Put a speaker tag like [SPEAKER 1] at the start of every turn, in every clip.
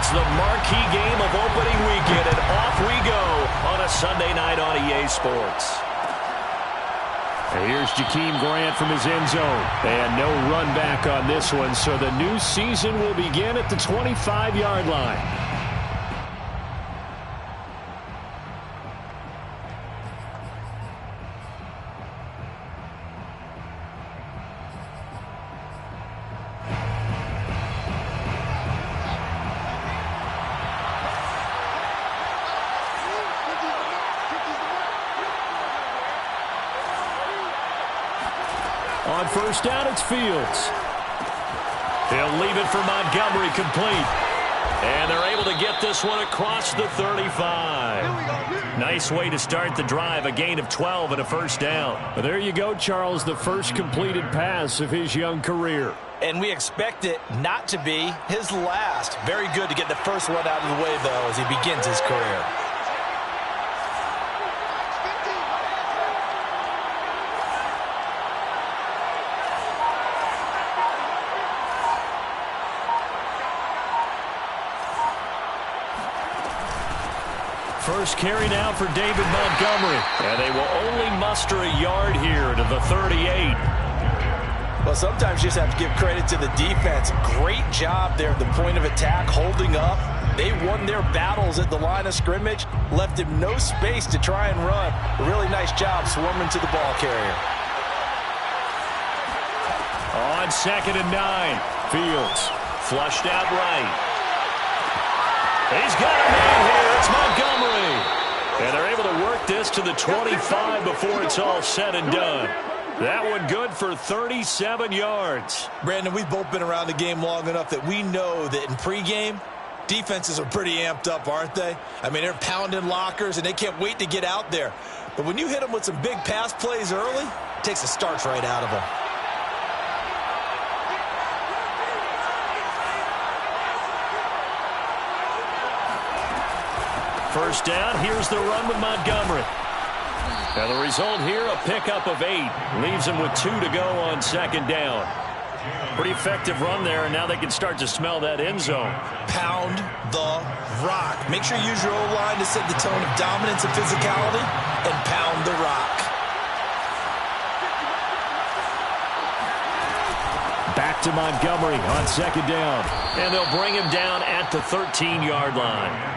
[SPEAKER 1] It's the marquee game of opening weekend, and off we go on a Sunday night on EA Sports.
[SPEAKER 2] And here's Jakeem Grant from his end zone. And no run back on this one, so the new season will begin at the 25-yard line. On first down, it's Fields. He'll leave it for Montgomery, complete. And they're able to get this one across the 35. Nice way to start the drive, a gain of 12 and a first down. Well, there you go, Charles, the first completed pass of his young career.
[SPEAKER 3] And we expect it not to be his last. Very good to get the first one out of the way, though, as he begins his career.
[SPEAKER 1] First carry now for David Montgomery. And they will only muster a yard here to the 38.
[SPEAKER 3] Well, sometimes you just have to give credit to the defense. Great job there at the point of attack, holding up. They won their battles at the line of scrimmage, left him no space to try and run. A really nice job swarming to the ball carrier.
[SPEAKER 1] On 2nd and 9, Fields flushed out right. He's got a man here. It's Montgomery. And they're able to work this to the 25 before it's all said and done. That one good for 37 yards.
[SPEAKER 3] Brandon, we've both been around the game long enough that we know that in pregame, defenses are pretty amped up, aren't they? I mean, they're pounding lockers, and they can't wait to get out there. But when you hit them with some big pass plays early, it takes the starch right out of them.
[SPEAKER 1] First down, here's the run with Montgomery. And the result here, a pickup of 8. Leaves him with 2 to go on 2nd down. Pretty effective run there, and now they can start to smell that end zone.
[SPEAKER 3] Pound the rock. Make sure you use your O-line to set the tone of dominance and physicality, and pound the rock.
[SPEAKER 1] Back to Montgomery on 2nd down. And they'll bring him down at the 13-yard line.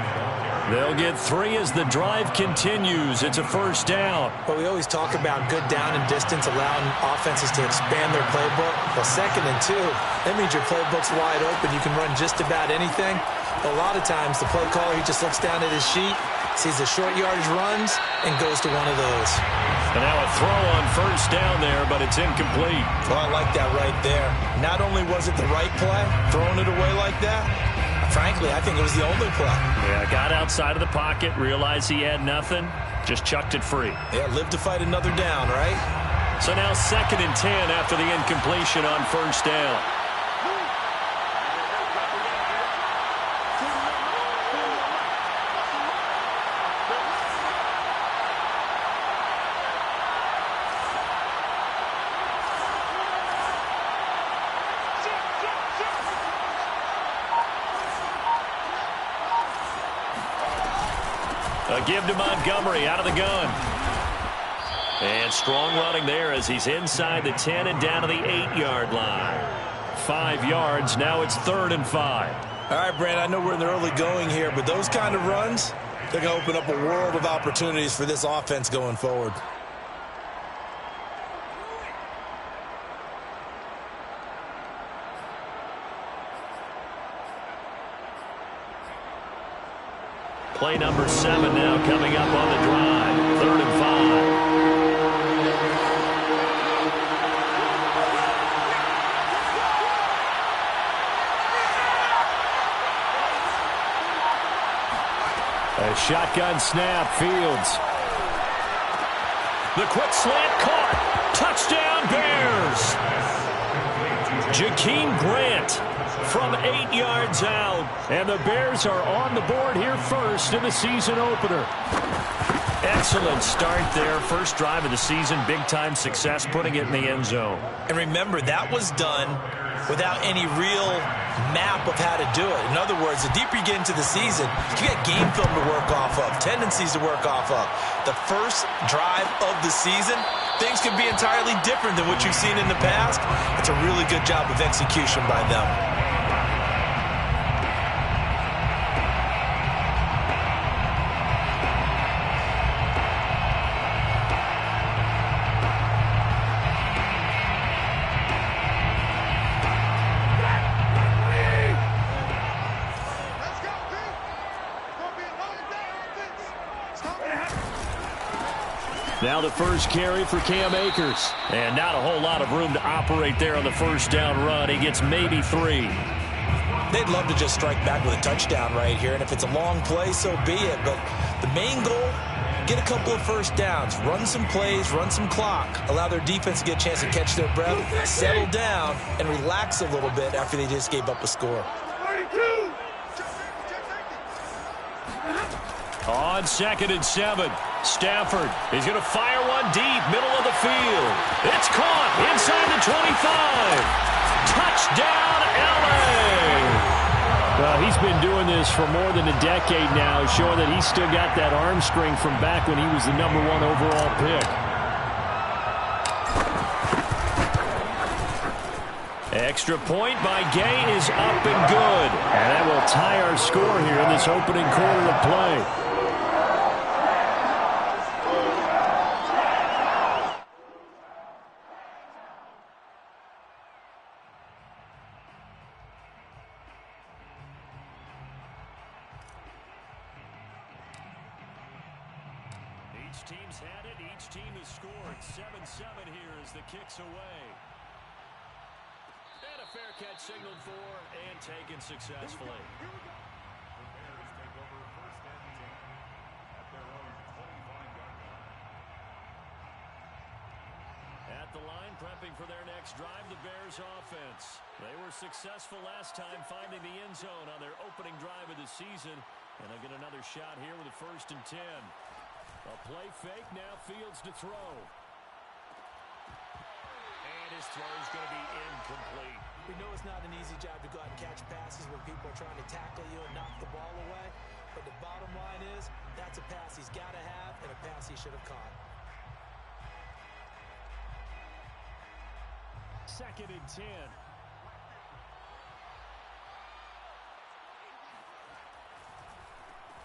[SPEAKER 1] They'll get 3 as the drive continues. It's a first down.
[SPEAKER 3] Well, we always talk about good down and distance, allowing offenses to expand their playbook. Well, 2nd and 2, that means your playbook's wide open. You can run just about anything. A lot of times, the play caller, he just looks down at his sheet, sees the short yardage runs, and goes to one of those.
[SPEAKER 1] And now a throw on first down there, but it's incomplete.
[SPEAKER 3] Well, I like that right there. Not only was it the right play, throwing it away like that, frankly, I think it was the only play.
[SPEAKER 1] Yeah, got outside of the pocket, realized he had nothing, just chucked it free.
[SPEAKER 3] Yeah, live to fight another down, right?
[SPEAKER 1] So now 2nd and 10 after the incompletion on first down. A give to Montgomery out of the gun. And strong running there as he's inside the 10 and down to the 8-yard line. 5 yards. Now it's 3rd and 5.
[SPEAKER 3] All right, Brand, I know we're in the early going here, but those kind of runs, they're going to open up a world of opportunities for this offense going forward.
[SPEAKER 1] Play number 7 now coming up on the drive. 3rd and 5. A shotgun snap, Fields. The quick slant caught. Touchdown, Bears. Jakeem Grant from 8 yards out. And the Bears are on the board here first in the season opener. Excellent start there. First drive of the season. Big-time success putting it in the end zone.
[SPEAKER 3] And remember, that was done without any real map of how to do it. In other words, the deeper you get into the season, you got game film to work off of, tendencies to work off of. The first drive of the season, things can be entirely different than what you've seen in the past. It's a really good job of execution by them.
[SPEAKER 2] Now the first carry for Cam Akers. And not a whole lot of room to operate there on the first down run. He gets maybe 3.
[SPEAKER 3] They'd love to just strike back with a touchdown right here, and if it's a long play, so be it. But the main goal, get a couple of first downs, run some plays, run some clock, allow their defense to get a chance to catch their breath, settle down, and relax a little bit after they just gave up a score.
[SPEAKER 2] On 2nd and 7, Stafford is going to fire one deep, middle of the field. It's caught inside the 25. Touchdown, L.A. Well, he's been doing this for more than a decade now, showing that he's still got that arm strength from back when he was the #1 overall pick. Extra point by Gay is up and good. And that will tie our score here in this opening quarter of play.
[SPEAKER 1] Each team's had it. Each team has scored. 7-7 here as the kick's away. And a fair catch signaled for and taken successfully.
[SPEAKER 4] The Bears take over 1st and 10 at their own 25-yard line.
[SPEAKER 1] At the line, prepping for their next drive, the Bears offense. They were successful last time finding the end zone on their opening drive of the season. And they'll get another shot here with a 1st and 10. A play fake, now Fields to throw. And his throw is going to be incomplete.
[SPEAKER 3] We know it's not an easy job to go out and catch passes when people are trying to tackle you and knock the ball away. But the bottom line is, that's a pass he's got to have and a pass he should have caught.
[SPEAKER 1] 2nd and 10.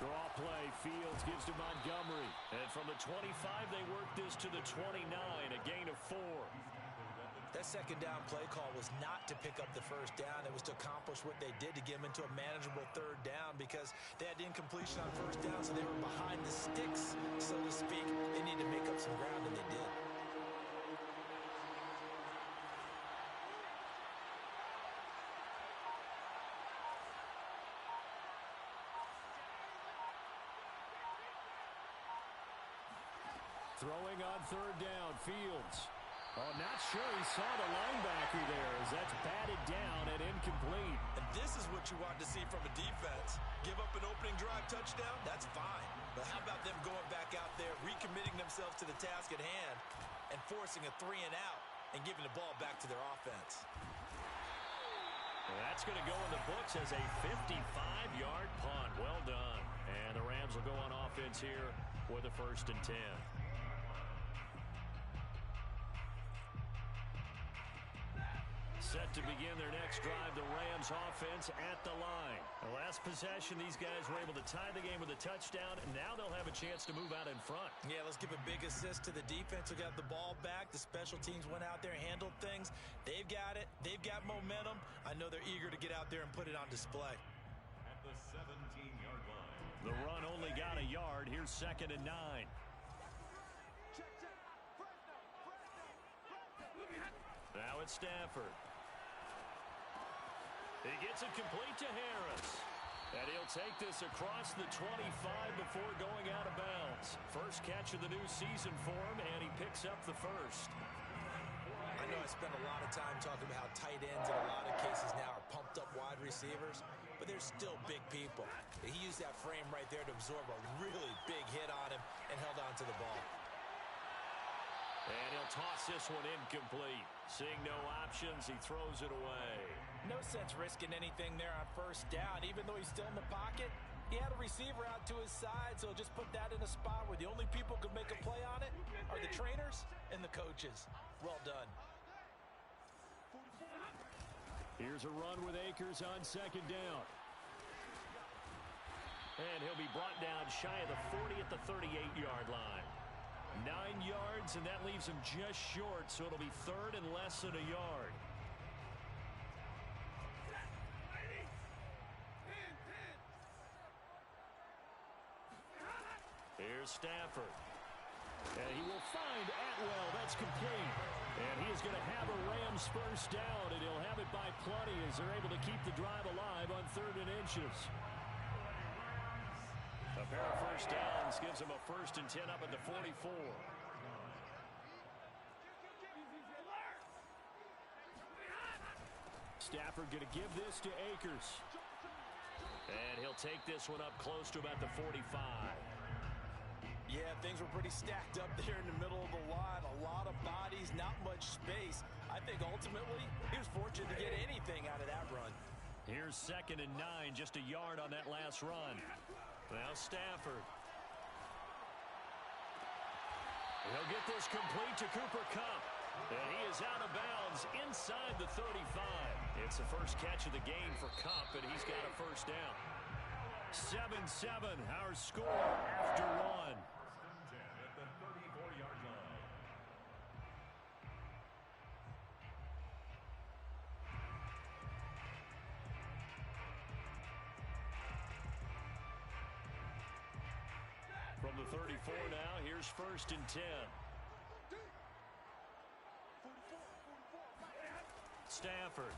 [SPEAKER 1] Draw play, Fields gives to Montgomery. And from the 25, they work this to the 29, a gain of 4.
[SPEAKER 3] That 2nd down play call was not to pick up the 1st down. It was to accomplish what they did to get them into a manageable 3rd down because they had incompletion on 1st down, so they were behind the sticks, so to speak. They needed to make up some ground, and they did.
[SPEAKER 1] Throwing on 3rd down, Fields. Oh, not sure he saw the linebacker there as that's batted down and incomplete.
[SPEAKER 3] And this is what you want to see from a defense. Give up an opening drive touchdown, that's fine. But how about them going back out there, recommitting themselves to the task at hand, and forcing a 3 and out and giving the ball back to their offense?
[SPEAKER 1] Well, that's going to go in the books as a 55-yard punt. Well done. And the Rams will go on offense here with a 1st and 10. Set to begin their next drive, the Rams offense at the line. The last possession, these guys were able to tie the game with a touchdown, and now they'll have a chance to move out in front.
[SPEAKER 3] Yeah, let's give a big assist to the defense who got the ball back. The special teams went out there and handled things. They've got it. They've got momentum. I know they're eager to get out there and put it on display.
[SPEAKER 4] At the 17-yard line.
[SPEAKER 1] The run only got a yard. Here's 2nd and 9. Now it's Stafford. He gets it complete to Harris. And he'll take this across the 25 before going out of bounds. First catch of the new season for him, and he picks up the 1st.
[SPEAKER 3] I know I spent a lot of time talking about how tight ends in a lot of cases now are pumped up wide receivers, but they're still big people. He used that frame right there to absorb a really big hit on him and held on to the ball.
[SPEAKER 2] And he'll toss this one incomplete. Seeing no options, he throws it away.
[SPEAKER 3] No sense risking anything there on first down. Even though he's still in the pocket, he had a receiver out to his side, so just put that in a spot where the only people who can make a play on it are the trainers and the coaches. Well done.
[SPEAKER 2] Here's a run with Akers on second down. And he'll be brought down shy of the 40 at the 38-yard line. 9 yards, and that leaves him just short, so it'll be third and less than a yard. Here's Stafford. And he will find Atwell. That's complete. And he is going to have a Rams first down, and he'll have it by plenty as they're able to keep the drive alive on 3rd and inches. A pair of first downs gives him a 1st and 10 up at the 44. Stafford going to give this to Akers. And he'll take this one up close to about the 45.
[SPEAKER 3] Yeah, things were pretty stacked up there in the middle of the line. A lot of bodies, not much space. I think ultimately he was fortunate to get anything out of that run.
[SPEAKER 2] Here's 2nd and 9, just a yard on that last run. Now Stafford. He'll get this complete to Cooper Kupp. And he is out of bounds inside the 35. It's the first catch of the game for Kupp, and he's got a first down. 7-7, our score after one.
[SPEAKER 4] At the 34-yard line.
[SPEAKER 2] From the 34 now, here's 1st and 10. Stafford.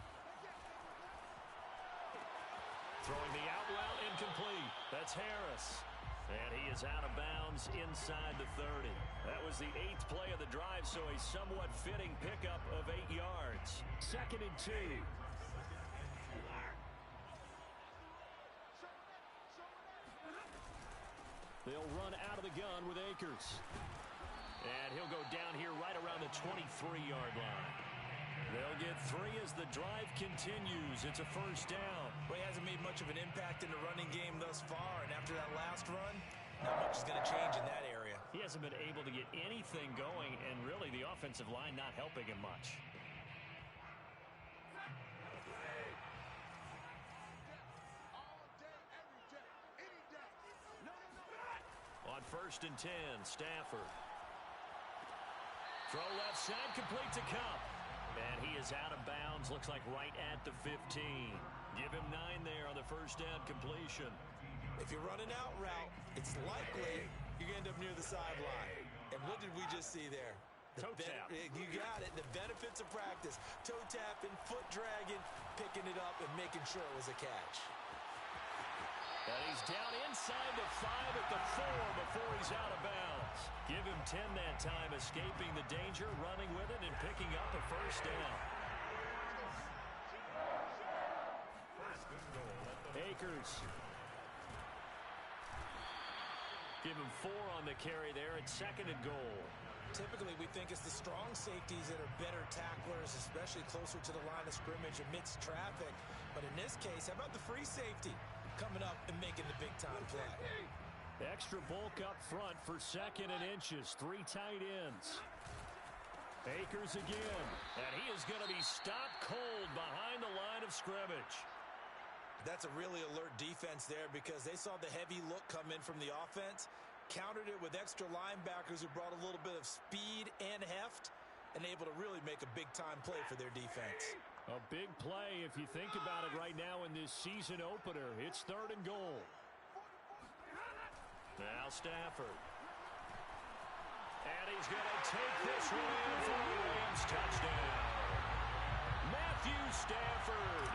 [SPEAKER 2] Throwing the out route incomplete. That's Harris. And he is out of bounds inside the 30. That was the 8th play of the drive, so a somewhat fitting pickup of 8 yards. 2nd and 2. They'll run out of the gun with Akers. And he'll go down here right around the 23-yard line. They'll get 3 as the drive continues. It's a first down.
[SPEAKER 3] Well, he hasn't made much of an impact in the running game thus far, and after that last run, not much is going to change in that area.
[SPEAKER 2] He hasn't been able to get anything going, and really the offensive line not helping him much. On 1st and 10, Stafford. Throw left side, complete to Kupp. And he is out of bounds, looks like right at the 15. Give him 9 there on the first down completion.
[SPEAKER 3] If you run an out route, it's likely you're going to end up near the sideline. And what did we just see there?
[SPEAKER 2] Toe tap.
[SPEAKER 3] You got it. The benefits of practice. Toe tapping, foot dragging, picking it up, and making sure it was a catch.
[SPEAKER 2] And he's down inside the 5 at the 4 before he's out of bounds. Give him 10 that time, escaping the danger, running with it, and picking up a first down. Akers. Give him 4 on the carry there at 2nd and goal.
[SPEAKER 3] Typically, we think it's the strong safeties that are better tacklers, especially closer to the line of scrimmage amidst traffic. But in this case, how about the free safety coming up and making the big-time play?
[SPEAKER 2] Extra bulk up front for 2nd and inches. 3 tight ends. Akers again. And he is going to be stopped cold behind the line of scrimmage.
[SPEAKER 3] That's a really alert defense there because they saw the heavy look come in from the offense, countered it with extra linebackers who brought a little bit of speed and heft, and able to really make a big-time play for their defense.
[SPEAKER 2] A big play if you think about it right now in this season opener. It's 3rd and goal. Now Stafford. And he's going to take this one in for a Rams touchdown. Matthew Stafford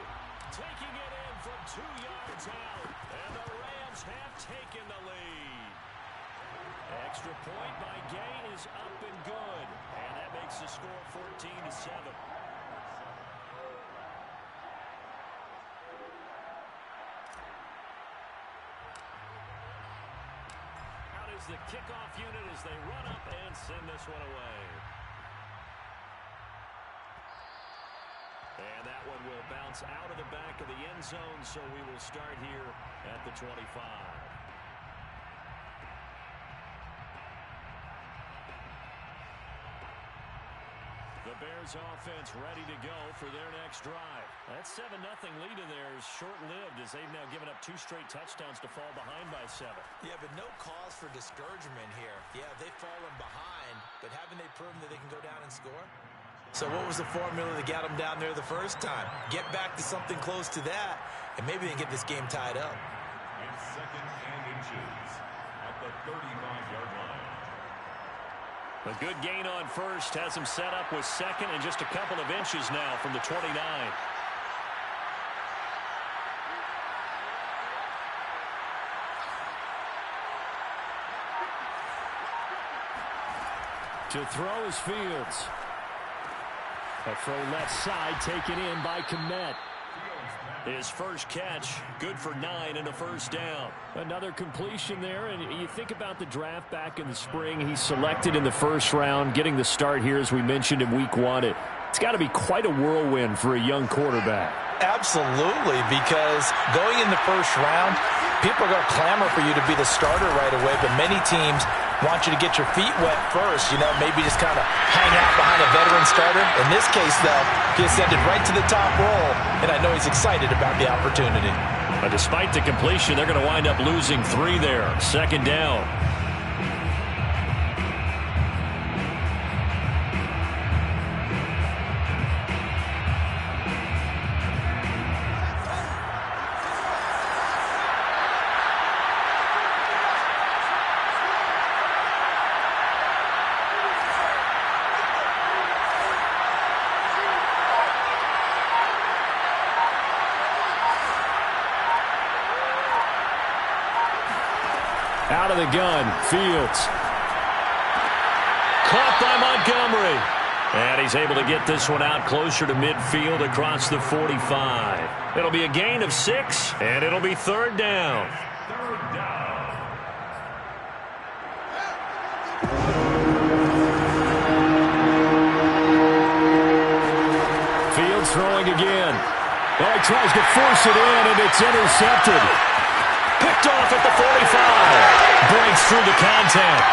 [SPEAKER 2] taking it in from 2 yards out. And the Rams have taken the lead. Extra point by Gay is up and good. And that makes the score 14-7. the kickoff unit as they run up and send this one away. And that one will bounce out of the back of the end zone, so we will start here at the 25. The Bears offense ready to go for their next drive. That 7-0 lead in there is short-lived as they've now given up 2 straight touchdowns to fall behind by 7.
[SPEAKER 3] Yeah, but no cause for discouragement here. Yeah, they've fallen behind, but haven't they proven that they can go down and score? So what was the formula that got them down there the first time? Get back to something close to that, and maybe they get this game tied up.
[SPEAKER 4] And 2nd and inches at the 35-yard line.
[SPEAKER 2] A good gain on first has him set up with 2nd and just a couple of inches now from the 29. To throw is Fields. A throw left side taken in by Kmet. His first catch, good for 9 and a first down. Another completion there, and you think about the draft back in the spring. He's selected in the first round, getting the start here, as we mentioned, in week 1. It's got to be quite a whirlwind for a young quarterback.
[SPEAKER 3] Absolutely, because going in the first round, people are going to clamor for you to be the starter right away, but many teams want you to get your feet wet first, maybe just kind of hang out behind a veteran starter. In this case, though, he ascended right to the top role, and I know he's excited about the opportunity.
[SPEAKER 2] But despite the completion, they're going to wind up losing 3 there. 2nd down. Out of the gun, Fields. Caught by Montgomery. And he's able to get this one out closer to midfield across the 45. It'll be a gain of 6, and it'll be 3rd down.
[SPEAKER 4] 3rd down.
[SPEAKER 2] Fields throwing again. Well, he tries to force it in, and it's intercepted. Picked off at the 45. Breaks through the contact.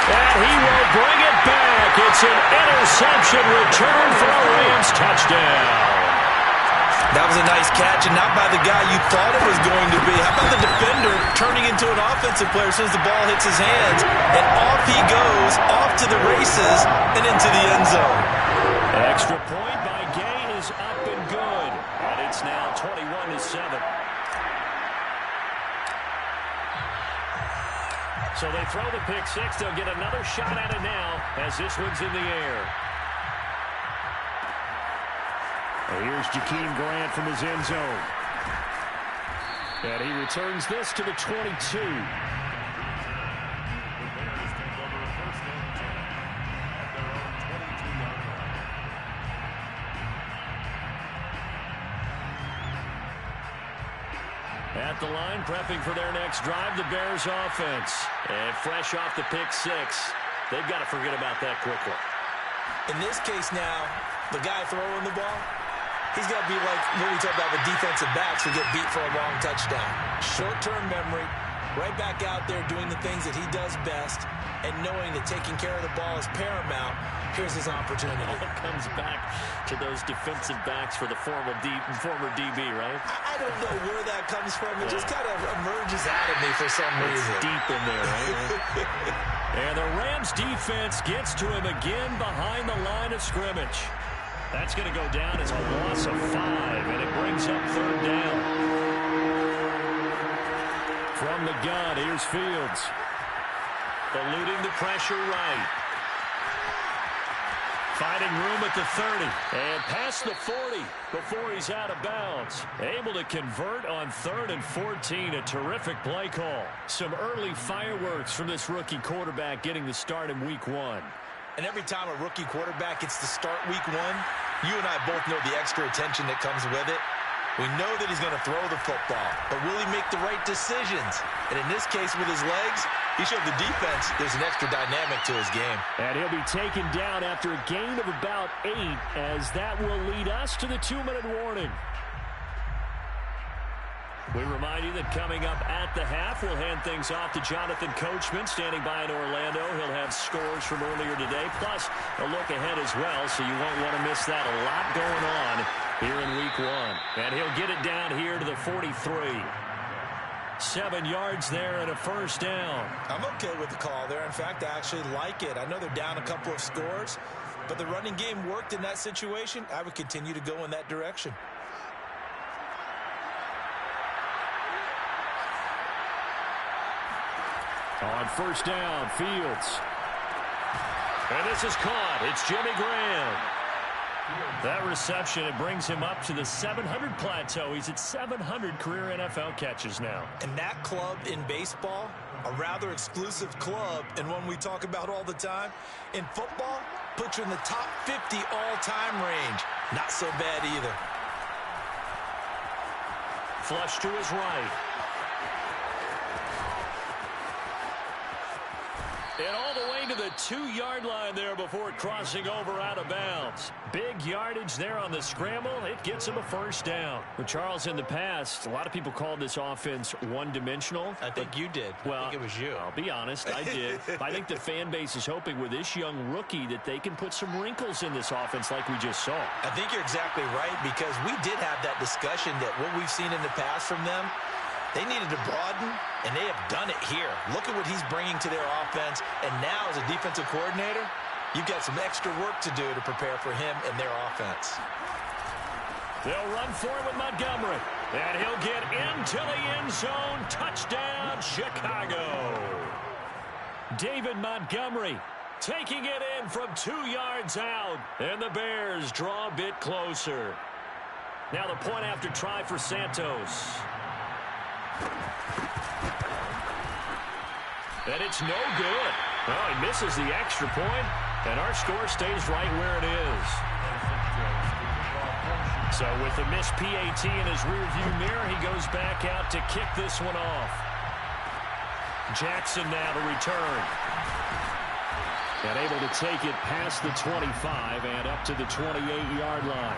[SPEAKER 2] And he will bring it back. It's an interception return for a Rams touchdown.
[SPEAKER 3] That was a nice catch, and not by the guy you thought it was going to be. How about the defender turning into an offensive player as soon as the ball hits his hands? And off he goes, off to the races, and into the end zone.
[SPEAKER 2] Extra point by Gay is up and good. And it's now 21-7. So they throw the pick 6. They'll get another shot at it now as this one's in the air. And here's Jakeem Grant from his end zone. And he returns this to the 22. At the line, prepping for their next drive, the Bears offense. And fresh off the pick 6, they've got to forget about that quickly.
[SPEAKER 3] In this case now, the guy throwing the ball, he's got to be like what we talk about with defensive backs who get beat for a long touchdown. Short-term memory, right back out there doing the things that he does best, and knowing that taking care of the ball is paramount. Here's his opportunity.
[SPEAKER 2] It all comes back to those defensive backs for the former DB, right?
[SPEAKER 3] I don't know where that comes from. It just kind of emerges out of me for some reason.
[SPEAKER 2] It's deep in there, right? And the Rams defense gets to him again behind the line of scrimmage. That's going to go down as a loss of 5, and it brings up 3rd down. From the gun, here's Fields. Eluding the pressure right. Finding room at the 30 and past the 40 before he's out of bounds. Able to convert on 3rd and 14. A terrific play call. Some early fireworks from this rookie quarterback getting the start in week 1.
[SPEAKER 3] And every time a rookie quarterback gets to start week 1, you and I both know the extra attention that comes with it. We know that he's going to throw the football, but will he make the right decisions? And in this case, with his legs, he showed the defense there's an extra dynamic to his game.
[SPEAKER 2] And he'll be taken down after a gain of about 8, as that will lead us to the 2-minute warning. We remind you that coming up at the half, we'll hand things off to Jonathan Coachman, standing by in Orlando. He'll have scores from earlier today, plus a look ahead as well, so you won't want to miss that. A lot going on here in Week 1. And he'll get it down here to the 43. 7 yards there and a first down.
[SPEAKER 3] I'm okay with the call there. In fact, I actually like it. I know they're down a couple of scores, but the running game worked in that situation. I would continue to go in that direction.
[SPEAKER 2] On first down, Fields. And this is caught. It's Jimmy Graham. That reception, it brings him up to the 700 plateau. He's at 700 career NFL catches now.
[SPEAKER 3] And that club in baseball, a rather exclusive club, and one we talk about all the time. In football, puts you in the top 50 all-time range. Not so bad either.
[SPEAKER 2] Flush to his right. And all the way to the 2-yard line there before crossing over out of bounds. Big yardage there on the scramble. It gets him a first down. But Charles, in the past, a lot of people called this offense one-dimensional.
[SPEAKER 3] I think you did.
[SPEAKER 2] Well,
[SPEAKER 3] I think it was you.
[SPEAKER 2] I'll be honest, I did. I think the fan base is hoping with this young rookie that they can put some wrinkles in this offense like we just saw.
[SPEAKER 3] I think you're exactly right, because we did have that discussion that what we've seen in the past from them, they needed to broaden, and they have done it here. Look at what he's bringing to their offense, and now as a defensive coordinator, you've got some extra work to do to prepare for him and their offense.
[SPEAKER 2] They'll run for it with Montgomery, and he'll get into the end zone. Touchdown, Chicago. David Montgomery taking it in from 2 yards out, and the Bears draw a bit closer. Now the point after try for Santos. And it's no good. Well, he misses the extra point, and our score stays right where it is. So with the missed PAT in his rearview mirror, he goes back out to kick this one off. Jackson now to return. And able to take it past the 25 and up to the 28-yard line.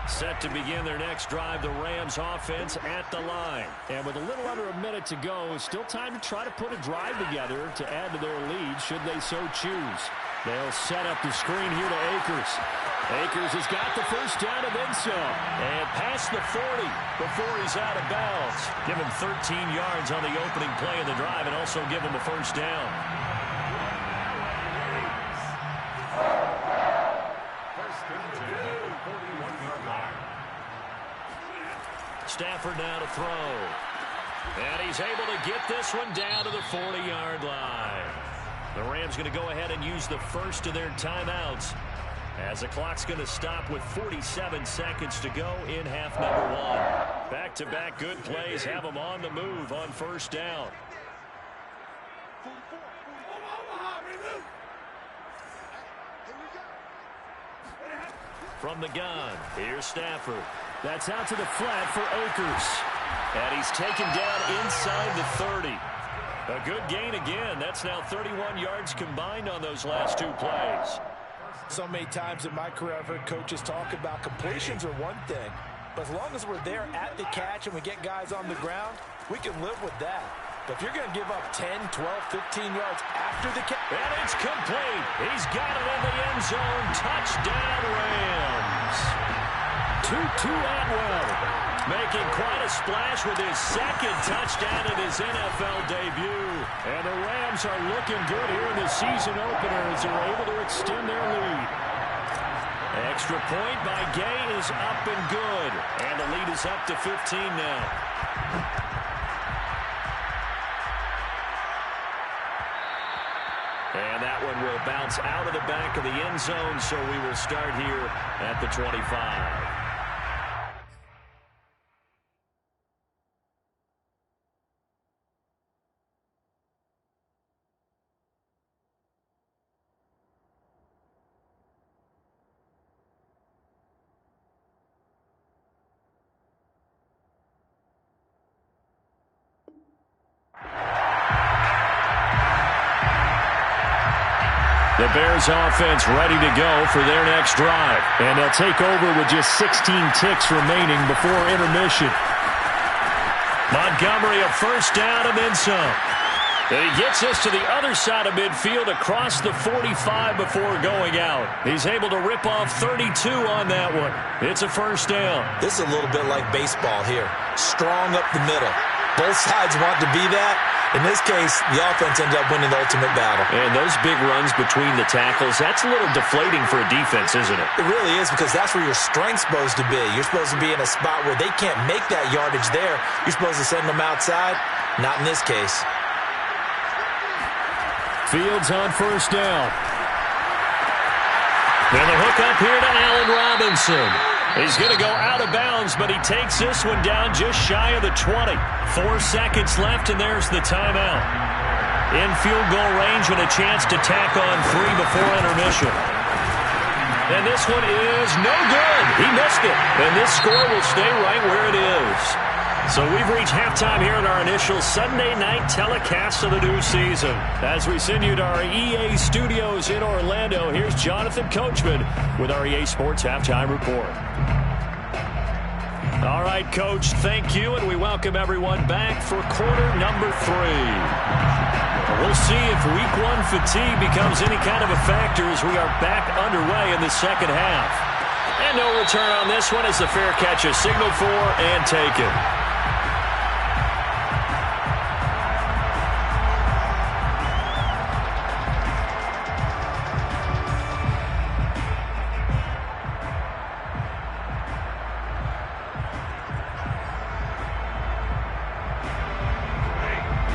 [SPEAKER 2] Set to begin their next drive, the Rams offense at the line. And with a little under a minute to go, still time to try to put a drive together to add to their lead should they so choose. They'll set up the screen here to Akers. Akers has got the first down and then some. And past the 40 before he's out of bounds. Give him 13 yards on the opening play of the drive and also give him a first down. Stafford now to throw. And he's able to get this one down to the 40-yard line. The Rams going to go ahead and use the first of their timeouts as the clock's going to stop with 47 seconds to go in half number 1. Back-to-back good plays have them on the move on first down. From the gun, here's Stafford. That's out to the flat for Akers. And he's taken down inside the 30. A good gain again. That's now 31 yards combined on those last 2 plays.
[SPEAKER 3] So many times in my career, I've heard coaches talk about completions are one thing. But as long as we're there at the catch and we get guys on the ground, we can live with that. But if you're going to give up 10, 12, 15 yards after the catch.
[SPEAKER 2] And it's complete. He's got it in the end zone. Touchdown, Rams. Tutu Atwell making quite a splash with his second touchdown in his NFL debut. And the Rams are looking good here in the season opener as they're able to extend their lead. Extra point by Gay is up and good. And the lead is up to 15 now. And that one will bounce out of the back of the end zone, so we will start here at the 25. The Bears offense ready to go for their next drive. And they'll take over with just 16 ticks remaining before intermission. Montgomery a first down and then some. And he gets us to the other side of midfield across the 45 before going out. He's able to rip off 32 on that one. It's a first down.
[SPEAKER 3] This is a little bit like baseball here. Strong up the middle. Both sides want to be that. In this case, the offense ended up winning the ultimate battle.
[SPEAKER 1] And those big runs between the tackles, that's a little deflating for a defense, isn't it?
[SPEAKER 3] It really is, because that's where your strength's supposed to be. You're supposed to be in a spot where they can't make that yardage there. You're supposed to send them outside. Not in this case.
[SPEAKER 2] Fields on first down. And the hook up here to Allen Robinson. He's going to go out of bounds, but he takes this one down just shy of the 20. 4 seconds left, and there's the timeout. In field goal range and a chance to tack on 3 before intermission. And this one is no good. He missed it. And this score will stay right where it is. So we've reached halftime here in our initial Sunday night telecast of the new season. As we send you to our EA studios in Orlando, here's Jonathan Coachman with our EA Sports Halftime Report. All right, Coach, thank you, and we welcome everyone back for quarter number 3. We'll see if Week 1 fatigue becomes any kind of a factor as we are back underway in the second half. And no return on this one as the fair catch is signaled for and taken.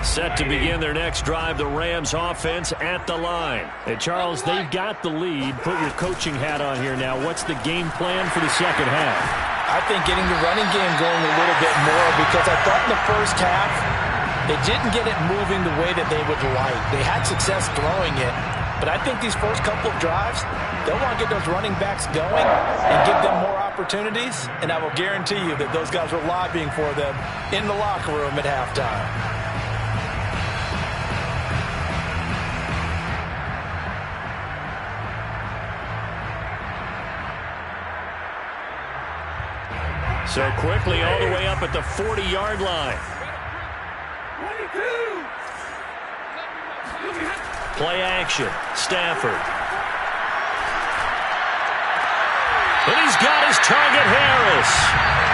[SPEAKER 2] Set to begin their next drive, the Rams offense at the line. And Charles, they've got the lead. Put your coaching hat on here now. What's the game plan for the second half?
[SPEAKER 3] I think getting the running game going a little bit more, because I thought in the first half they didn't get it moving the way that they would like. They had success throwing it, but I think these first couple of drives, they'll want to get those running backs going and give them more opportunities, and I will guarantee you that those guys were lobbying for them in the locker room at halftime.
[SPEAKER 2] So quickly all the way up at the 40-yard line. Play action. Stafford. And he's got his target, Harris.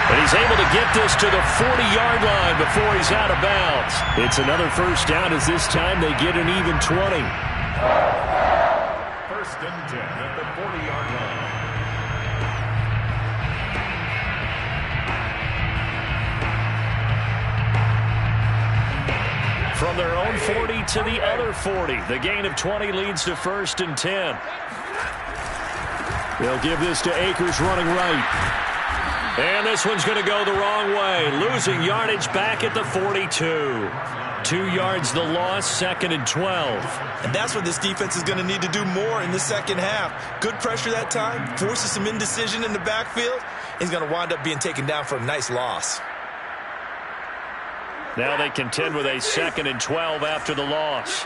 [SPEAKER 2] And he's able to get this to the 40-yard line before he's out of bounds. It's another first down as this time they get an even 20.
[SPEAKER 4] First and 10 at the 40-yard line.
[SPEAKER 2] From their own 40 to the other 40. The gain of 20 leads to first and 10. They'll give this to Akers running right. And this one's going to go the wrong way. Losing yardage back at the 42. 2 yards the loss, second and 12.
[SPEAKER 3] And that's what this defense is going to need to do more in the second half. Good pressure that time, forces some indecision in the backfield. He's going to wind up being taken down for a nice loss.
[SPEAKER 2] Now they contend with a second and 12 after the loss.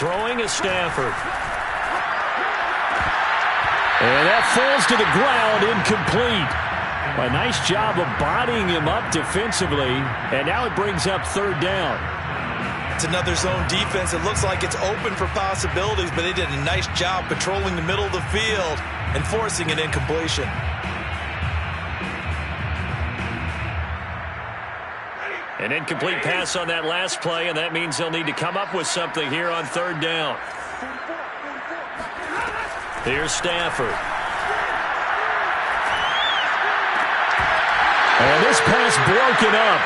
[SPEAKER 2] Throwing is Stafford. And that falls to the ground, incomplete. A nice job of bodying him up defensively, and now it brings up third down.
[SPEAKER 3] It's another zone defense. It looks like it's open for possibilities, but they did a nice job patrolling the middle of the field and forcing an incompletion.
[SPEAKER 2] An incomplete pass on that last play, and that means they'll need to come up with something here on third down. Here's Stafford. And this pass broken up.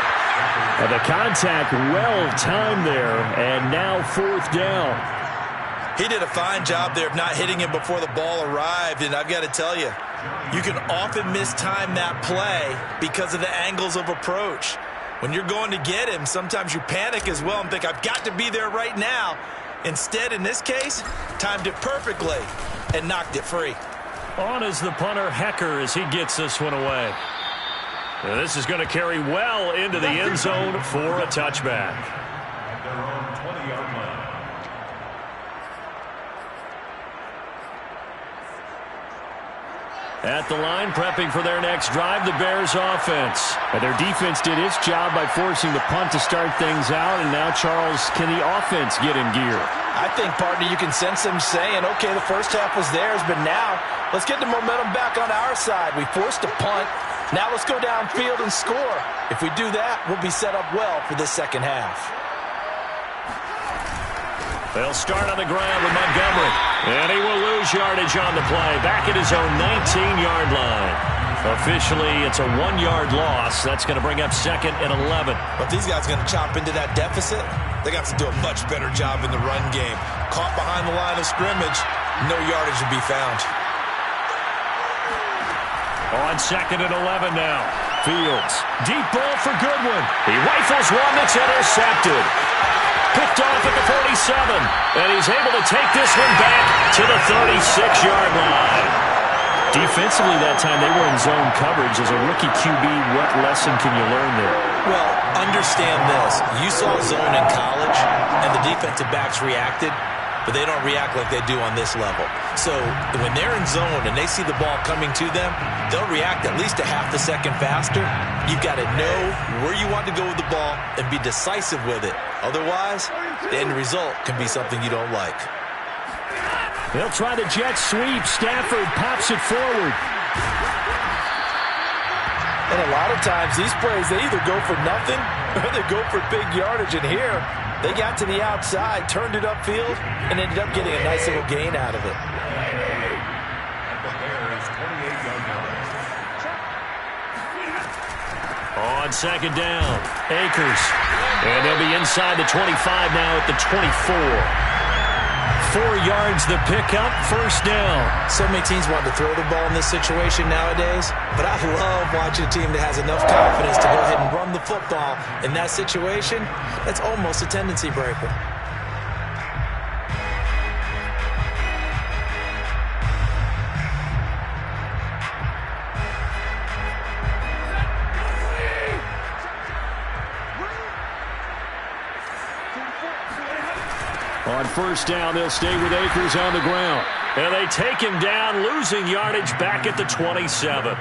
[SPEAKER 2] And the contact well timed there, and now fourth down.
[SPEAKER 3] He did a fine job there of not hitting him before the ball arrived, and I've got to tell you, you can often mistime that play because of the angles of approach. When you're going to get him, sometimes you panic as well and think, I've got to be there right now. Instead, in this case, timed it perfectly and knocked it free.
[SPEAKER 2] On is the punter, Hecker, as he gets this one away. And this is going to carry well into the end zone for a touchback. At the line, prepping for their next drive, the Bears offense. And their defense did its job by forcing the punt to start things out. And now, Charles, can the offense get in gear?
[SPEAKER 3] I think, partner, you can sense them saying, okay, the first half was theirs, but now let's get the momentum back on our side. We forced a punt. Now let's go downfield and score. If we do that, we'll be set up well for the second half.
[SPEAKER 2] They'll start on the ground with Montgomery. And he will lose yardage on the play. Back at his own 19-yard line. Officially, it's a 1-yard loss. That's going to bring up 2nd and 11.
[SPEAKER 3] But these guys are going to chop into that deficit. They got to do a much better job in the run game. Caught behind the line of scrimmage, no yardage to be found.
[SPEAKER 2] On 2nd and 11 now. Fields. Deep ball for Goodwin. He rifles one that's intercepted. Picked off at the 47. And he's able to take this one back to the 36-yard line. Defensively that time, they were in zone coverage. As a rookie QB, what lesson can you learn there?
[SPEAKER 3] Well, understand this. You saw zone in college, and the defensive backs reacted, but they don't react like they do on this level. So when they're in zone and they see the ball coming to them, they'll react at least a half a second faster. You've got to know where you want to go with the ball and be decisive with it. Otherwise, the end result can be something you don't like.
[SPEAKER 2] They'll try the jet sweep. Stafford pops it forward.
[SPEAKER 3] And a lot of times, these plays, they either go for nothing or they go for big yardage. And here, they got to the outside, turned it upfield, and ended up getting a nice little gain out of it.
[SPEAKER 2] On 2nd down, Akers. And they'll be inside the 25 now at the 24. 4 yards the pickup, 1st down.
[SPEAKER 3] So many teams want to throw the ball in this situation nowadays, but I love watching a team that has enough confidence to go ahead and run the football in that situation. That's almost a tendency breaker.
[SPEAKER 2] On 1st down, they'll stay with Akers on the ground. And they take him down, losing yardage back at the 27.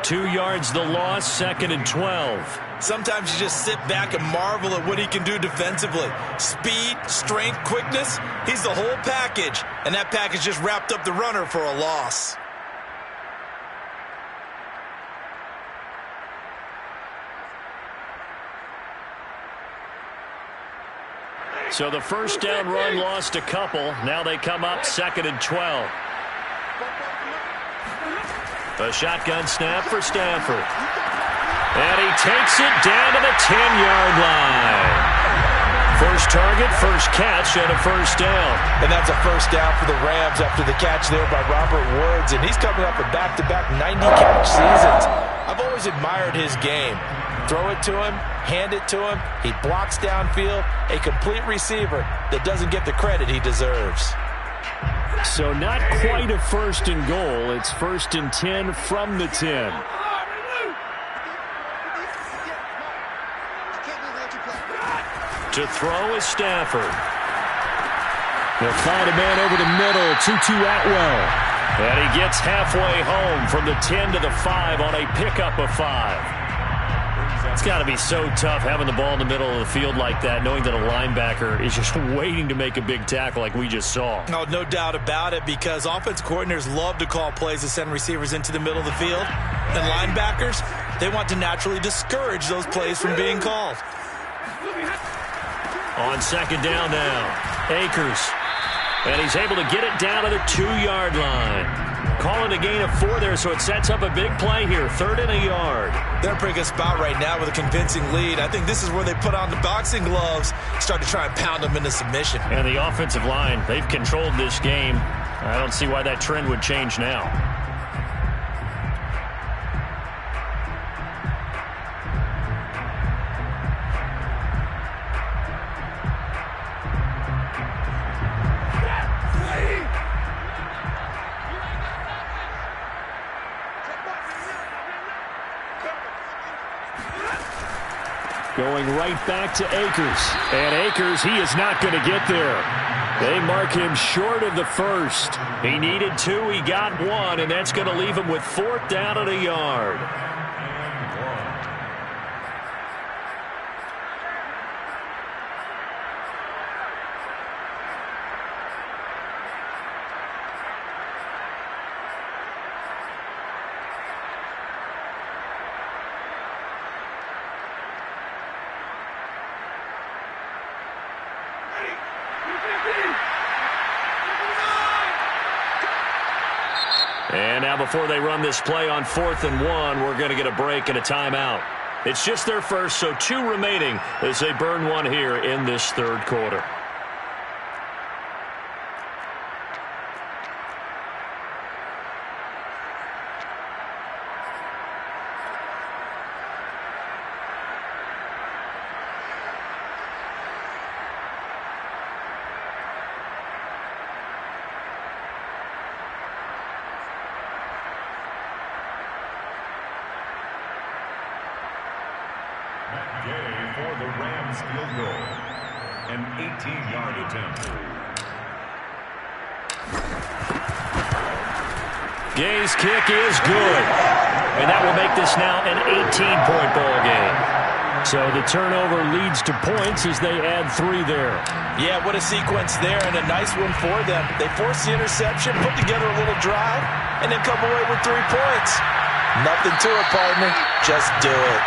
[SPEAKER 2] 2 yards the loss, 2nd and 12.
[SPEAKER 3] Sometimes you just sit back and marvel at what he can do defensively. Speed, strength, quickness, he's the whole package. And that package just wrapped up the runner for a loss.
[SPEAKER 2] So the 1st down run lost a couple. Now they come up 2nd and 12. A shotgun snap for Stafford. And he takes it down to the 10-yard line. First target, first catch, and a 1st down.
[SPEAKER 3] And that's a 1st down for the Rams after the catch there by Robert Woods. And he's coming up with back-to-back 90-catch seasons. I've always admired his game. Throw it to him, hand it to him. He blocks downfield. A complete receiver that doesn't get the credit he deserves.
[SPEAKER 2] So not quite a 1st and goal. It's 1st and 10 from the 10. To throw is Stafford. They'll find a man over the middle. Tutu Atwell. And he gets halfway home from the 10 to the 5 on a pickup of 5. It's got to be so tough having the ball in the middle of the field like that, knowing that a linebacker is just waiting to make a big tackle like we just saw.
[SPEAKER 3] Oh, no doubt about it, because offensive coordinators love to call plays to send receivers into the middle of the field. And linebackers, they want to naturally discourage those plays from being called.
[SPEAKER 2] On 2nd down now, Akers. And he's able to get it down to the 2-yard line. Calling a gain of 4 there, so it sets up a big play here. 3rd and a yard.
[SPEAKER 3] They're in a pretty good spot right now with a convincing lead. I think this is where they put on the boxing gloves, start to try and pound them into submission.
[SPEAKER 2] And the offensive line, they've controlled this game. I don't see why that trend would change now. Going right back to Akers. And Akers, he is not going to get there. They mark him short of the first. He needed 2, he got 1, and that's going to leave him with 4th down and a yard. And now before they run this play on 4th and 1, we're going to get a break and a timeout. It's just their first, so 2 remaining as they burn 1 here in this 3rd quarter.
[SPEAKER 4] For the Rams field goal. An 18-yard attempt.
[SPEAKER 2] Gay's kick is good. And that will make this now an 18-point ball game. So the turnover leads to points as they add 3 there.
[SPEAKER 3] Yeah, what a sequence there, and a nice one for them. They force the interception, put together a little drive, and then come away with 3 points. Nothing to it, partner. Just do it.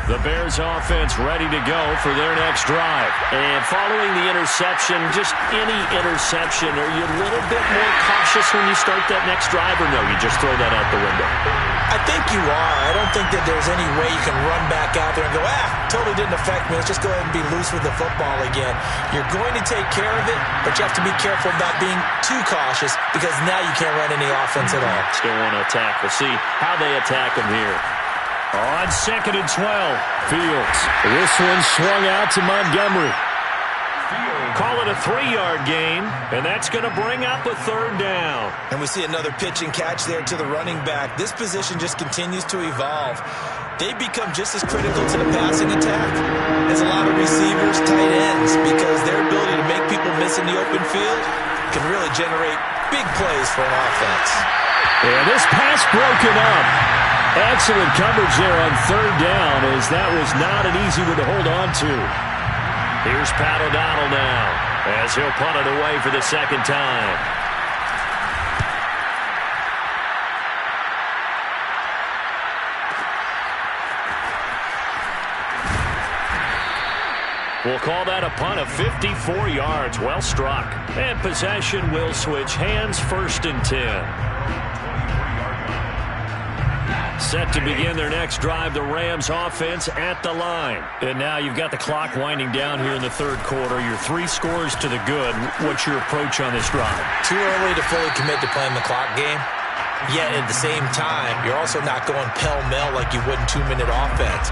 [SPEAKER 2] The Bears offense ready to go for their next drive. And following the interception, just any interception, are you a little bit more cautious when you start that next drive, or no, you just throw that out the window?
[SPEAKER 3] I think you are. I don't think that there's any way you can run back out there and go, totally didn't affect me. Let's just go ahead and be loose with the football again. You're going to take care of it, but you have to be careful about being too cautious because now you can't run any offense at all.
[SPEAKER 2] Still want to attack. We'll see how they attack them here. On 2nd and 12, Fields. This one swung out to Montgomery. Call it a 3-yard gain, and that's going to bring up a 3rd down.
[SPEAKER 3] And we see another pitch and catch there to the running back. This position just continues to evolve. They become just as critical to the passing attack as a lot of receivers, tight ends, because their ability to make people miss in the open field can really generate big plays for an offense.
[SPEAKER 2] And this pass broken up. Excellent coverage there on 3rd down, as that was not an easy one to hold on to. Here's Pat O'Donnell now, as he'll punt it away for the 2nd time. We'll call that a punt of 54 yards. Well struck. And possession will switch hands, 1st and 10. Set to begin their next drive, the Rams offense at the line. And now you've got the clock winding down here in the 3rd quarter. Your 3 scores to the good. What's your approach on this drive?
[SPEAKER 3] Too early to fully commit to playing the clock game. Yet at the same time, you're also not going pell-mell like you would in 2-minute offense.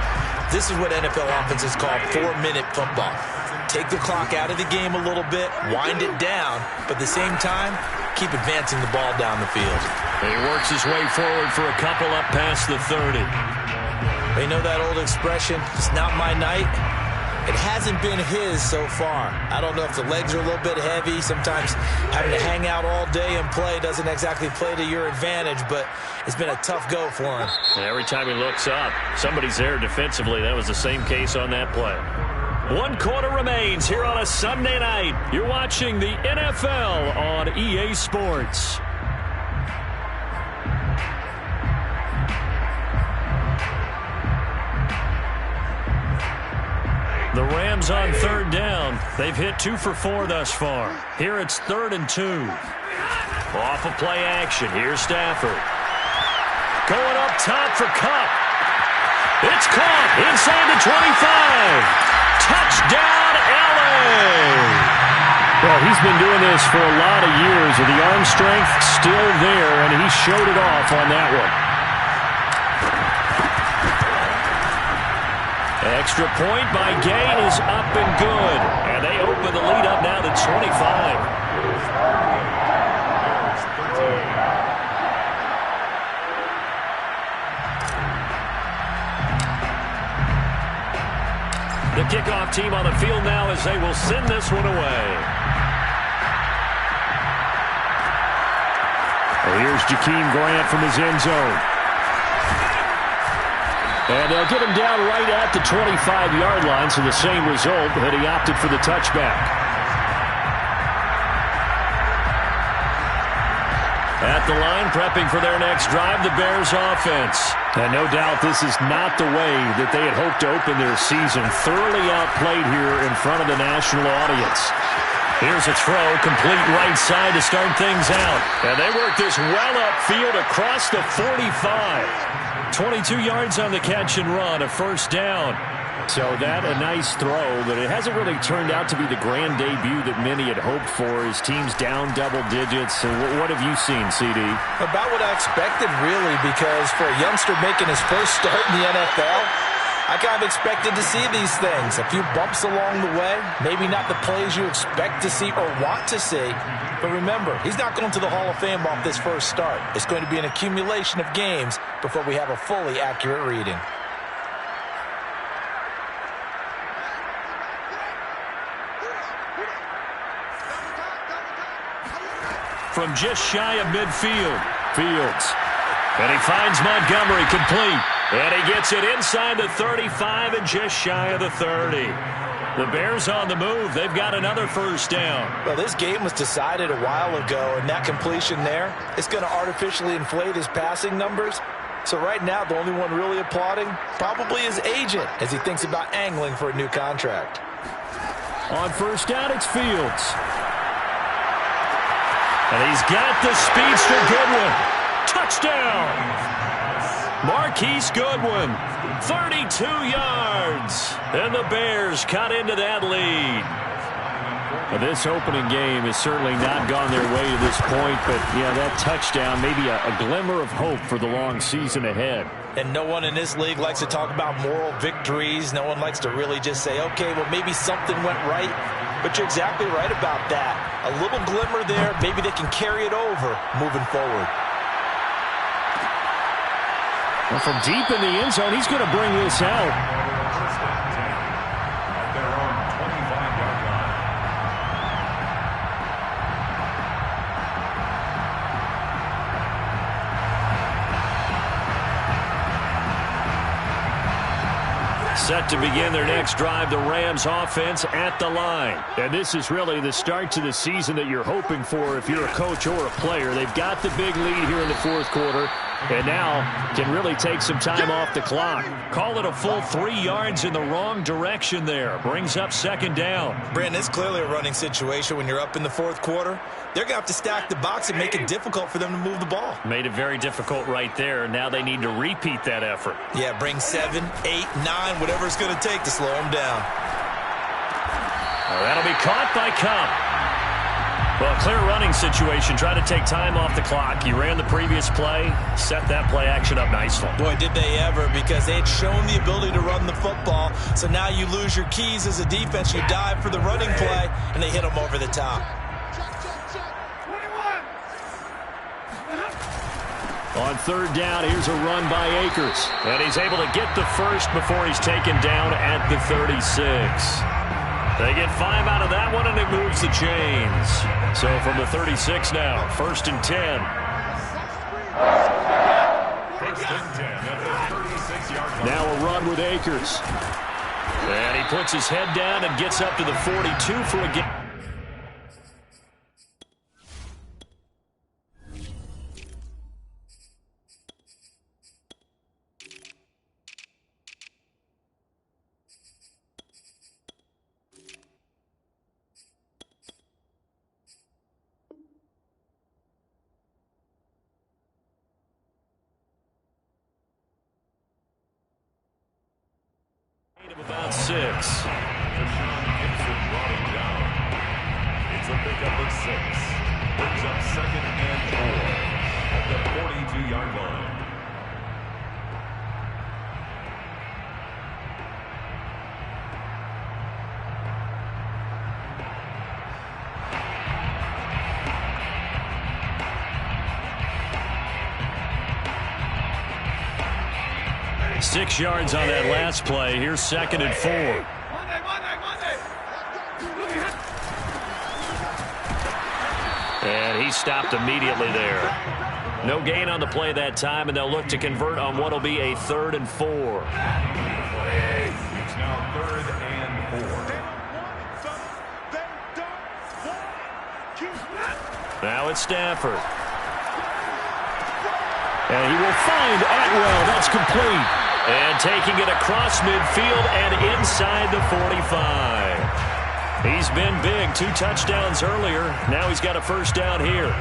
[SPEAKER 3] This is what NFL offenses call 4-minute football. Take the clock out of the game a little bit, wind it down, but at the same time, keep advancing the ball down the field.
[SPEAKER 2] He works his way forward for a couple up past the 30.
[SPEAKER 3] You know that old expression, it's not my night? It hasn't been his so far. I don't know if the legs are a little bit heavy. Sometimes having to hang out all day and play doesn't exactly play to your advantage, but it's been a tough go for him.
[SPEAKER 2] And every time he looks up, somebody's there defensively. That was the same case on that play. 1 quarter remains here on a Sunday night. You're watching the NFL on EA Sports. The Rams on 3rd down. They've hit 2 for 4 thus far. Here it's 3rd and 2. Off of play action. Here's Stafford. Going up top for Kupp. It's caught inside the 25. Touchdown, LA! Well, he's been doing this for a lot of years, with the arm strength still there, and he showed it off on that one. Extra point by Gain is up and good. And they open the lead up now to 25. The kickoff team on the field now as they will send this one away. Here's Jakeem Grant from his end zone. And they'll get him down right at the 25-yard line, so the same result, but he opted for the touchback. At the line, prepping for their next drive, the Bears offense. And no doubt this is not the way that they had hoped to open their season. Thoroughly outplayed here in front of the national audience. Here's a throw, complete right side to start things out. And they work this well upfield across the 45. 22 yards on the catch and run, a first down. So that a nice throw, but it hasn't really turned out to be the grand debut that many had hoped for. His team's down double digits. So what have you seen, CD?
[SPEAKER 3] About what I expected, really, because for a youngster making his first start in the NFL, I kind of expected to see these things. A few bumps along the way, maybe not the plays you expect to see or want to see. But remember, he's not going to the Hall of Fame off this first start. It's going to be an accumulation of games before we have a fully accurate reading.
[SPEAKER 2] From just shy of midfield, Fields. And he finds Montgomery complete. And he gets it inside the 35 and just shy of the 30. The Bears on the move. They've got another first down.
[SPEAKER 3] Well, this game was decided a while ago, and that completion there is going to artificially inflate his passing numbers. So right now, the only one really applauding probably his agent as he thinks about angling for a new contract.
[SPEAKER 2] On first down, it's Fields. And he's got the speedster Goodwin. Touchdown! Marquise Goodwin, 32 yards. And the Bears cut into that lead. Well, this opening game has certainly not gone their way to this point, but, yeah, that touchdown, maybe a glimmer of hope for the long season ahead.
[SPEAKER 3] And no one in this league likes to talk about moral victories. No one likes to really just say, okay, well, maybe something went right. But you're exactly right about that. A little glimmer there. Maybe they can carry it over moving forward.
[SPEAKER 2] Well, from deep in the end zone, he's going to bring this out.
[SPEAKER 4] At their own 25-yard line.
[SPEAKER 2] Set to begin their next drive, the Rams offense at the line. And this is really the start to the season that you're hoping for if you're a coach or a player. They've got the big lead here in the fourth quarter, and now can really take some time off the clock. Call it a full 3 yards in the wrong direction there. Brings up second down.
[SPEAKER 3] Brandon, it's clearly a running situation when you're up in the fourth quarter. They're going to have to stack the box and make it difficult for them to move the ball.
[SPEAKER 2] Made it very difficult right there. Now they need to repeat that effort.
[SPEAKER 3] Yeah, bring 7, 8, 9, whatever it's going to take to slow them down.
[SPEAKER 2] That'll be caught by Cup. Well, clear running situation. Try to take time off the clock. He ran the previous play, set that play action up nicely.
[SPEAKER 3] Boy, did they ever, because they had shown the ability to run the football. So now you lose your keys as a defense. You dive for the running play, and they hit them over the top.
[SPEAKER 2] On third down, here's a run by Akers. And he's able to get the first before he's taken down at the 36. They get 5 out of that one, and it moves the chains. So from the 36 now, first and 10.
[SPEAKER 4] First and 10 at the 36-yard line.
[SPEAKER 2] Now a run with Akers. And he puts his head down and gets up to the 42 for a gain. About 6.
[SPEAKER 4] Deshaun Gibson brought him down. It's a pickup of 6. Brings up second and 4 at the 42-yard line.
[SPEAKER 2] 6 yards on that last play. Here's 2nd and 4. And he stopped immediately there. No gain on the play that time, and they'll look to convert on what will be a 3rd and 4.
[SPEAKER 4] It's now 3rd and 4.
[SPEAKER 2] Now it's Stafford. And he will find Atwell. That's complete. And taking it across midfield and inside the 45. He's been big. 2 touchdowns earlier. Now he's got a first down here.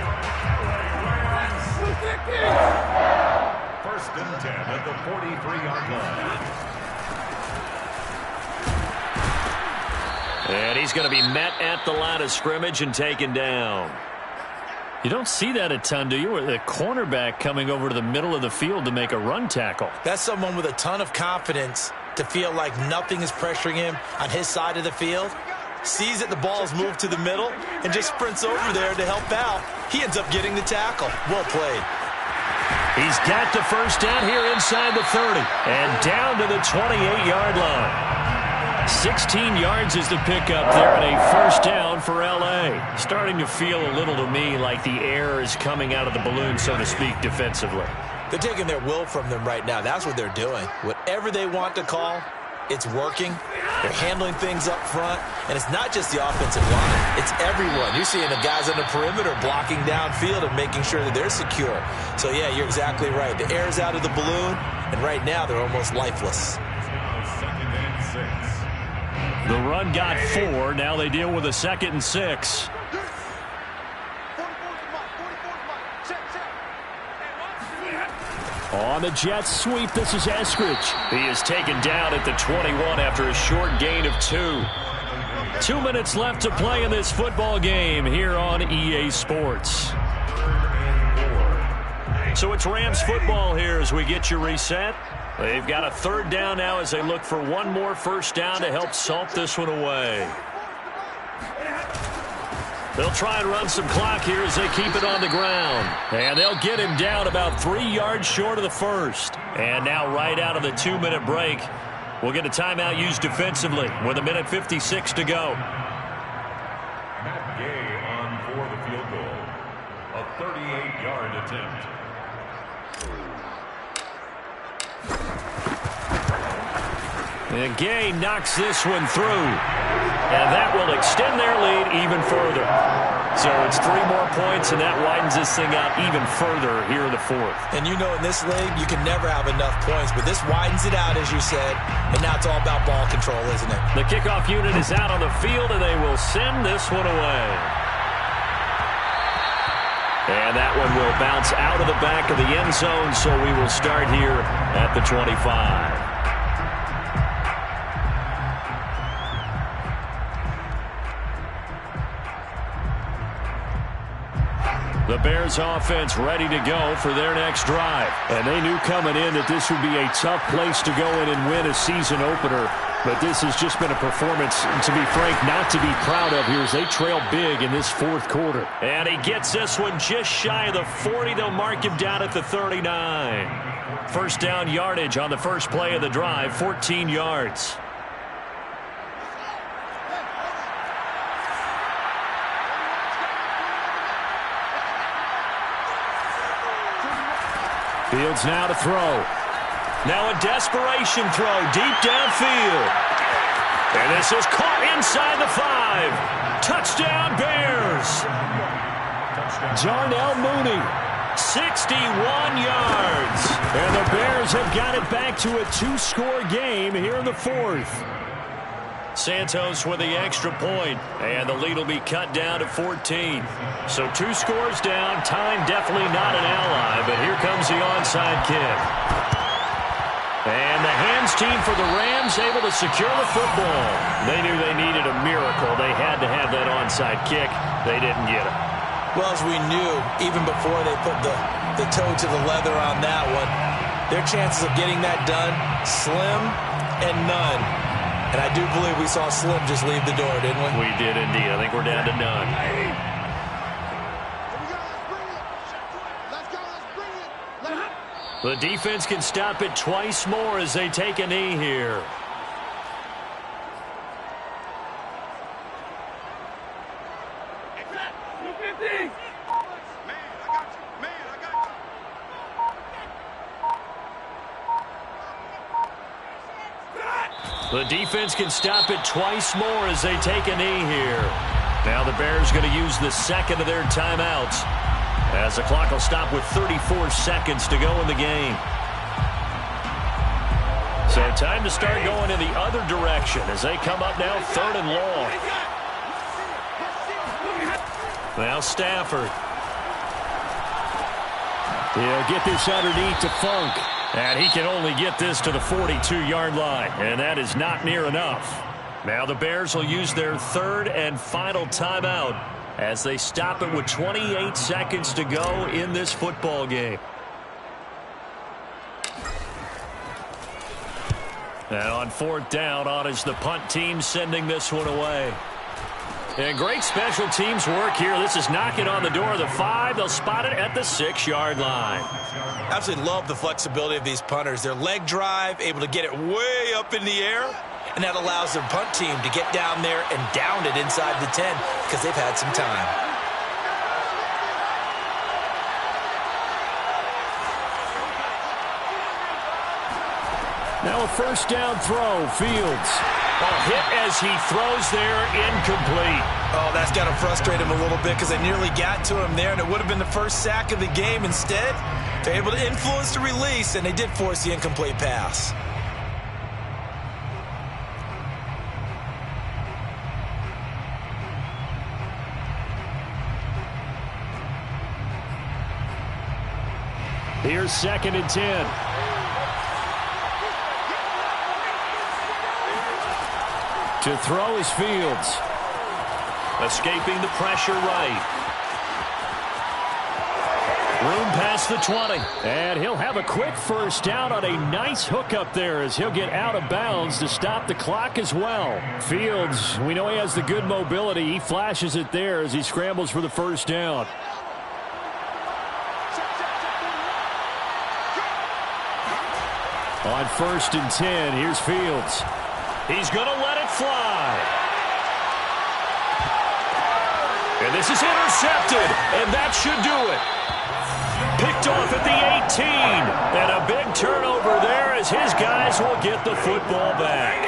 [SPEAKER 4] 1st and 10 at the 43-yard line.
[SPEAKER 2] And he's going to be met at the line of scrimmage and taken down. You don't see that a ton, do you? With a cornerback coming over to the middle of the field to make a run tackle.
[SPEAKER 3] That's someone with a ton of confidence to feel like nothing is pressuring him on his side of the field. Sees that the ball's moved to the middle and just sprints over there to help out. He ends up getting the tackle. Well played.
[SPEAKER 2] He's got the first down here inside the 30 and down to the 28-yard line. 16 yards is the pickup there and a first down for L.A. Starting to feel a little to me like the air is coming out of the balloon, so to speak, defensively.
[SPEAKER 3] They're taking their will from them right now. That's what they're doing. Whatever they want to call, it's working. They're handling things up front. And it's not just the offensive line. It's everyone. You're seeing the guys on the perimeter blocking downfield and making sure that they're secure. So, yeah, you're exactly right. The air's out of the balloon, and right now they're almost lifeless.
[SPEAKER 4] Now 2nd and 6.
[SPEAKER 2] The run got 4. Now they deal with a 2nd and 6. On the jet sweep, this is Eskridge. He is taken down at the 21 after a short gain of 2. 2 minutes left to play in this football game here on EA Sports. So it's Rams football here as we get you reset. They've got a 3rd down now as they look for one more first down to help salt this one away. They'll try and run some clock here as they keep it on the ground. And they'll get him down about 3 yards short of the first. And now right out of the 2-minute break, we'll get a timeout used defensively with 1:56 to go.
[SPEAKER 4] Matt Gay on for the field goal. A 38-yard attempt.
[SPEAKER 2] And Gay knocks this one through. And that will extend their lead even further. So it's 3 more points, and that widens this thing out even further here in the 4th.
[SPEAKER 3] And you know in this league, you can never have enough points, but this widens it out, as you said, and now it's all about ball control, isn't it?
[SPEAKER 2] The kickoff unit is out on the field, and they will send this one away. And that one will bounce out of the back of the end zone, so we will start here at the 25. The Bears offense ready to go for their next drive. And they knew coming in that this would be a tough place to go in and win a season opener. But this has just been a performance, to be frank, not to be proud of here as they trail big in this 4th quarter. And he gets this one just shy of the 40. They'll mark him down at the 39. First down yardage on the first play of the drive, 14 yards. Fields now to throw. Now a desperation throw deep downfield. And this is caught inside the 5. Touchdown Bears. Jarnell Mooney, 61 yards. And the Bears have got it back to a 2-score game here in the 4th. Santos with the extra point, and the lead will be cut down to 14. So 2 scores down. Time definitely not an ally, but here comes the onside kick. And the hands team for the Rams able to secure the football. They knew they needed a miracle. They had to have that onside kick. They didn't get it.
[SPEAKER 3] Well, as we knew, even before they put the toe to the leather on that one, their chances of getting that done, slim and none. And I do believe we saw Slim just leave the door, didn't we?
[SPEAKER 2] We did indeed. I think we're down to none. The defense can stop it twice more as they take a knee here. The defense can stop it twice more as they take a knee here. Now the Bears going to use the second of their timeouts, as the clock will stop with 34 seconds to go in the game. So time to start going in the other direction as they come up now 3rd and long. Now Stafford. He'll get this underneath to Funk. And he can only get this to the 42-yard line, and that is not near enough. Now the Bears will use their 3rd and final timeout as they stop it with 28 seconds to go in this football game. And on 4th down, on is the punt team sending this one away. And great special teams work here. This is knocking on the door of the 5. They'll spot it at the 6-yard line.
[SPEAKER 3] Absolutely love the flexibility of these punters. Their leg drive, able to get it way up in the air, and that allows their punt team to get down there and down it inside the 10 because they've had some time.
[SPEAKER 2] Now a 1st down throw, Fields. A hit as he throws there, incomplete.
[SPEAKER 3] Oh, that's got to frustrate him a little bit because they nearly got to him there, and it would have been the first sack of the game. Instead, they're able to influence the release, and they did force the incomplete pass.
[SPEAKER 2] Here's 2nd and 10. To throw is Fields. Escaping the pressure right. Room past the 20. And he'll have a quick 1st down on a nice hook up there as he'll get out of bounds to stop the clock as well. Fields, we know he has the good mobility. He flashes it there as he scrambles for the 1st down. On 1st and 10, here's Fields. He's going to let it fly. And this is intercepted, and that should do it. Picked off at the 18, and a big turnover there as his guys will get the football back.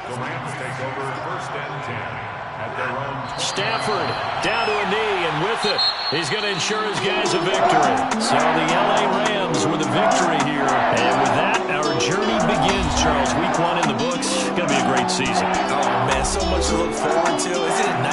[SPEAKER 4] The Rams take over 1st and 10 at their own.
[SPEAKER 2] Stafford down to a knee, and with it, he's going to ensure his guys a victory. So the LA Rams with a victory here. And with that, our journey begins, Charles. Week 1 in the books. Going to be a great season.
[SPEAKER 3] Oh, man, so much to look forward